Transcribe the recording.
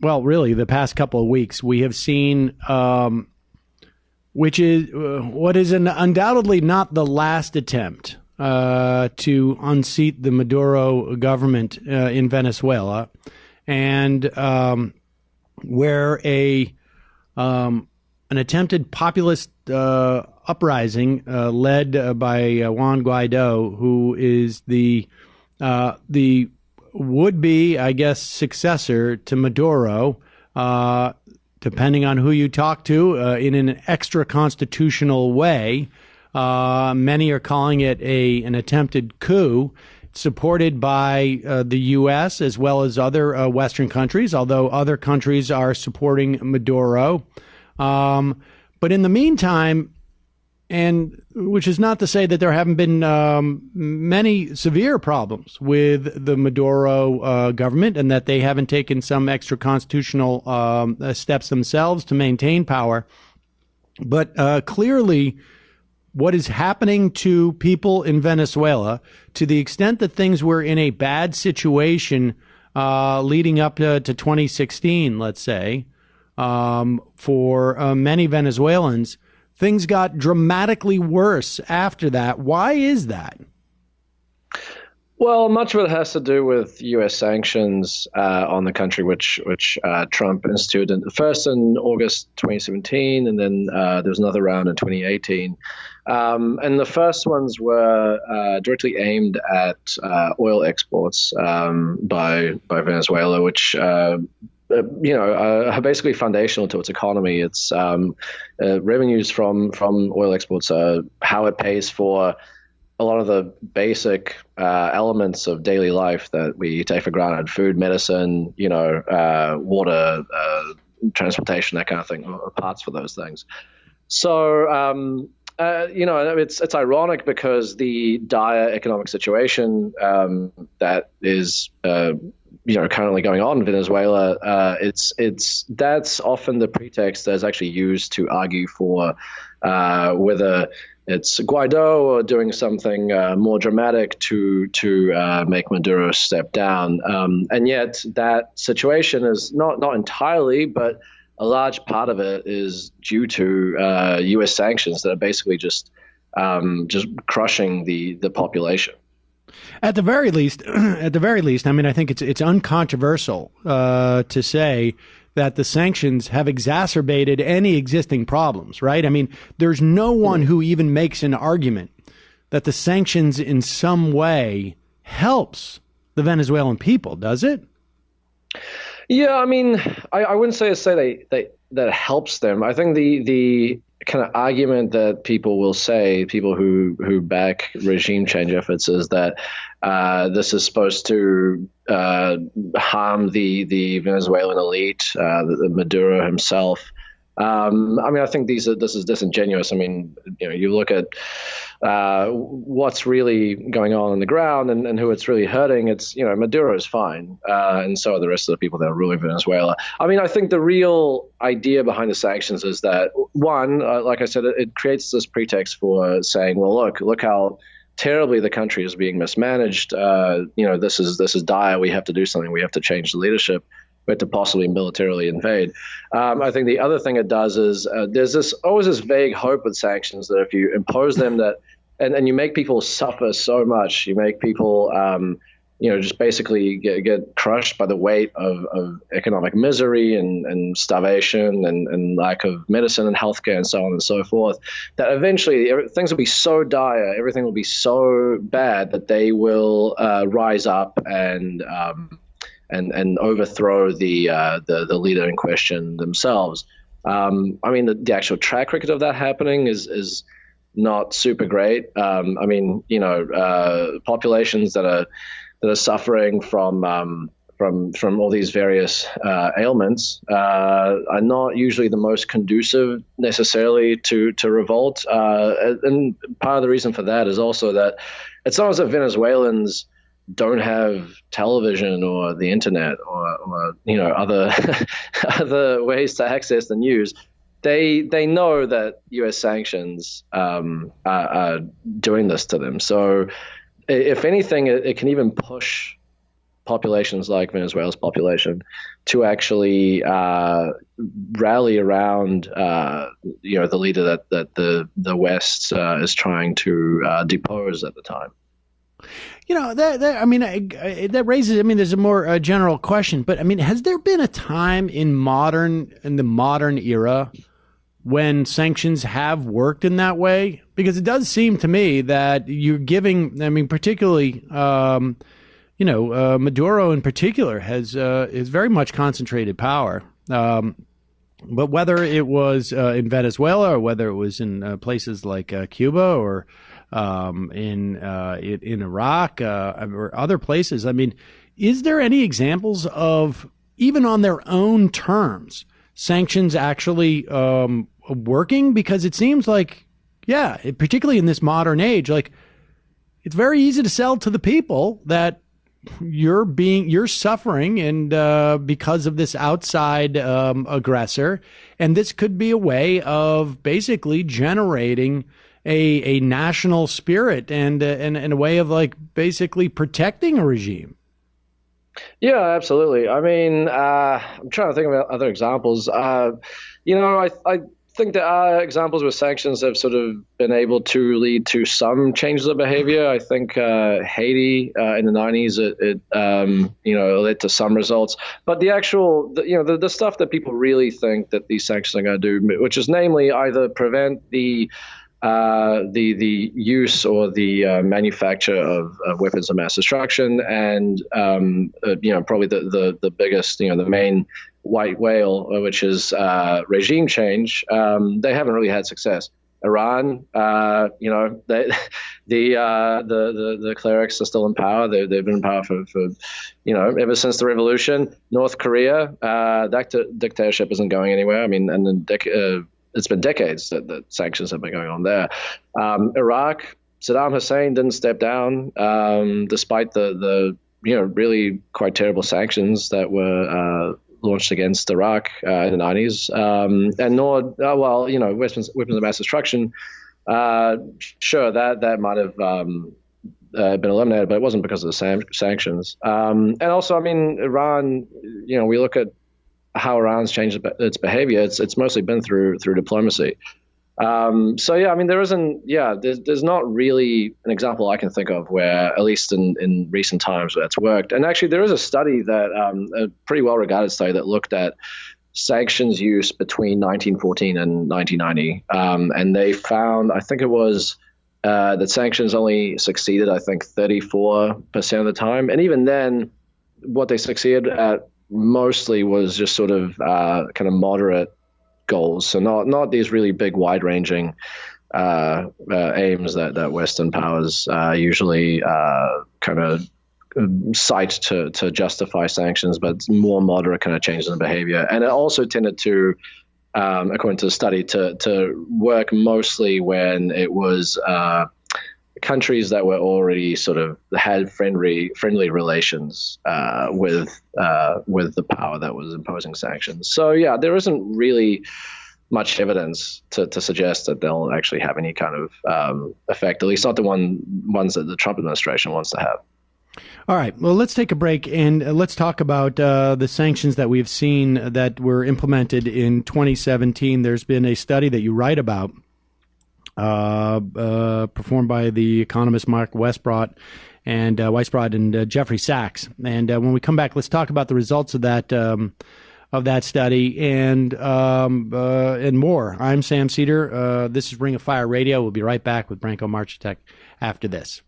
well, really, the past couple of weeks, we have seen, which is what is undoubtedly not the last attempt to unseat the Maduro government in Venezuela, and where an attempted populist uprising led by Juan Guaido, who is the would-be, I guess, successor to Maduro, depending on who you talk to, in an extra-constitutional way. Many are calling it an attempted coup, supported by the U.S. as well as other Western countries, although other countries are supporting Maduro. But in the meantime, and which is not to say that there haven't been many severe problems with the Maduro government and that they haven't taken some extra constitutional steps themselves to maintain power. But clearly, what is happening to people in Venezuela, to the extent that things were in a bad situation leading up to 2016, let's say, for many Venezuelans, things got dramatically worse after that. Why is that? Well, much of it has to do with U.S. sanctions on the country, which Trump instituted first in August 2017, and then there was another round in 2018. And the first ones were directly aimed at oil exports by Venezuela, which are basically foundational to its economy. It's revenues from oil exports are how it pays for a lot of the basic elements of daily life that we take for granted: food, medicine, water, transportation, that kind of thing, or parts for those things. So, it's ironic because the dire economic situation that is currently going on in Venezuela, that's often the pretext that's actually used to argue for whether it's Guaido or doing something more dramatic to make Maduro step down. And yet that situation is not entirely, but a large part of it is due to U.S. sanctions that are basically just crushing the population. At the very least, I mean, I think it's uncontroversial to say that the sanctions have exacerbated any existing problems, right? I mean, there's no one who even makes an argument that the sanctions in some way helps the Venezuelan people, does it? Yeah, I mean, I wouldn't say that it helps them. I think the kind of argument that people will say, people who back regime change efforts, is that this is supposed to harm the Venezuelan elite, the Maduro himself. I mean, I think this is disingenuous. I mean, you look at what's really going on the ground and who it's really hurting. It's, Maduro is fine, and so are the rest of the people that are ruling Venezuela. I mean, I think the real idea behind the sanctions is that, one, like I said, it creates this pretext for saying, well, look how terribly the country is being mismanaged. This is dire. We have to do something. We have to change the leadership. We have to possibly militarily invade. I think the other thing it does is there's always this vague hope with sanctions that if you impose them, that and you make people suffer so much, you make people just basically get crushed by the weight of economic misery and starvation and lack of medicine and healthcare and so on and so forth, that eventually things will be so dire, everything will be so bad that they will rise up and overthrow the leader in question themselves. I mean, the actual track record of that happening is not super great. I mean, populations that are suffering from all these various ailments are not usually the most conducive necessarily to revolt. And part of the reason for that is also that it's not as if Venezuelans don't have television or the internet or other ways to access the news. They know that U.S. sanctions are doing this to them. So if anything, it can even push populations like Venezuela's population to actually rally around the leader that the West is trying to depose at the time. That raises, there's a more general question, but has there been a time in the modern era when sanctions have worked in that way? Because it does seem to me that you're giving, particularly, Maduro in particular is very much concentrated power. But whether it was in Venezuela or whether it was in places like Cuba or in Iraq or other places, is there any examples of, even on their own terms, sanctions actually working? Because it seems like, particularly in this modern age, like, it's very easy to sell to the people that you're suffering and because of this outside aggressor, and this could be a way of basically generating a national spirit and a way of, like, basically protecting a regime. Yeah, absolutely. I'm trying to think of other examples. I think there are examples where sanctions have sort of been able to lead to some changes of behavior. I think Haiti in the 90s, it led to some results. But the actual, the stuff that people really think that these sanctions are going to do, which is namely either prevent the use or the manufacture of weapons of mass destruction, and probably the biggest, the main white whale, which is regime change. They haven't really had success. Iran, the clerics are still in power. They've been in power for ever since the revolution. North Korea, that dictatorship isn't going anywhere. It's been decades that sanctions have been going on there. Iraq, Saddam Hussein didn't step down despite the really quite terrible sanctions that were launched against Iraq in the 90s. And nor, weapons of mass destruction, sure, that might have been eliminated, but it wasn't because of the sanctions. And also, Iran, we look at how Iran's changed its behavior. It's mostly been through diplomacy. There's not really an example I can think of where, at least in recent times, that's worked. And actually, there is a study a pretty well regarded study that looked at sanctions use between 1914 and 1990, and they found, I think it was that sanctions only succeeded, 34% of the time, and even then, what they succeeded at mostly was just sort of kind of moderate goals. So not these really big, wide-ranging aims that Western powers usually kind of cite to justify sanctions, but more moderate kind of changes in behavior. And it also tended to, according to the study, to work mostly when it was countries that were already sort of had friendly relations with the power that was imposing sanctions. So there isn't really much evidence to suggest that they'll actually have any kind of effect, at least not the ones that the Trump administration wants to have. All right. Well, let's take a break and let's talk about the sanctions that we've seen that were implemented in 2017. There's been a study that you write about, performed by the economist Mark Weisbrot and Jeffrey Sachs. And when we come back, let's talk about the results of that study and more. I'm Sam Seder. This is Ring of Fire Radio. We'll be right back with Branko Marcetic after this.